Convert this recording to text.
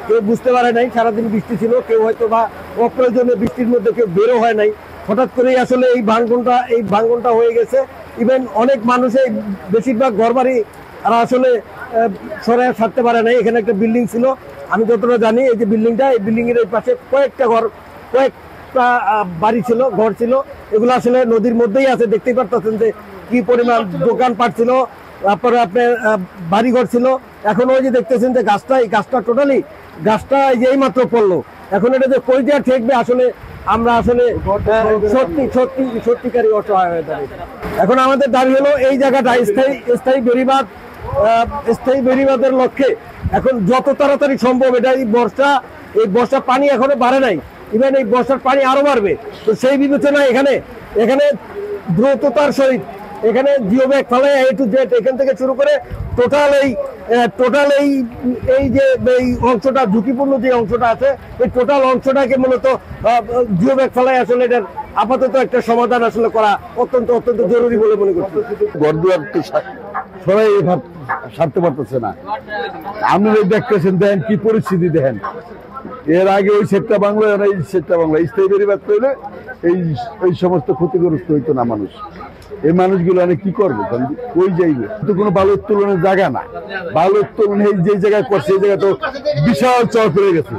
কেউ বুঝতে পারে নাই সারাদিন বৃষ্টি ছিল, কেউ হয়তো বা অপ্রয়োজনীয় বৃষ্টির মধ্যে কেউ বেরো হয় নাই, হঠাৎ করেই আসলে এই ভাঙনটা হয়ে গেছে। ইভেন অনেক মানুষের বেশিরভাগ ঘরবাড়ি তারা আসলে সরাই ছাড়তে পারে নাই। এখানে একটা বিল্ডিং ছিল, আমি যতটা জানি এই যে বিল্ডিংটা, এই বিল্ডিং এর পাশে কয়েকটা বাড়ি ছিল, ঘর ছিল, এগুলো আসলে নদীর মধ্যেই আছে। দেখতেই পারতেছেন যে কি পরিমাণ দোকানপাট ছিল, তারপরে আপনার বাড়িঘর ছিল। এখন ওই যে দেখতেছেন যে গাছটা এই মাত্র পড়লো। এখন এটা যে কই দেওয়া ঠেকবে আসলে আমরা আসলে সত্যিকারই অসহায় হয়ে দাঁড়িয়ে। এখন আমাদের দাবি হলো এই জায়গাটা স্থায়ী বেড়িবাঁধের লক্ষ্যে এখন যত তাড়াতাড়ি সম্ভব, এটা এই বর্ষা পানি এখনো বাড়ে নাই, ইভেন এই বর্ষার পানি আরো বাড়বে। তো সেই বিবেচনায় এখানে দ্রুততার সহিত এখানে জিও ব্যাগ ফেলে A to Z এখান থেকে শুরু করে টোটাল এই যে এই অংশটা ঝুঁকিপূর্ণ যে অংশটা আছে, এই টোটাল অংশটাকে মূলত জিও ব্যাগ ফেলাই আসলে এটার আপাতত একটা সমাধান আসলে করা অত্যন্ত জরুরি বলে মনে করছি। ঘরদুয়ার তো সবাই সারতে পারতেছে না। আপনারা দেখতেছেন, দেখেন কি পরিস্থিতি, দেখেন এর আগে ওই সেটটা বাংলা, এই সেটটা বাংলা স্থায়ী বেড়িবাঁধ করলে এই সমস্ত ক্ষতিগ্রস্ত হইতো না মানুষ। এই মানুষগুলো কি করবো, ওই যাইবে তো কোনো বালু উত্তোলনের জায়গা না। বালু উত্তোলন এই যে জায়গায় করছে, এই জায়গা তো বিশাল চর পড়ে গেছে।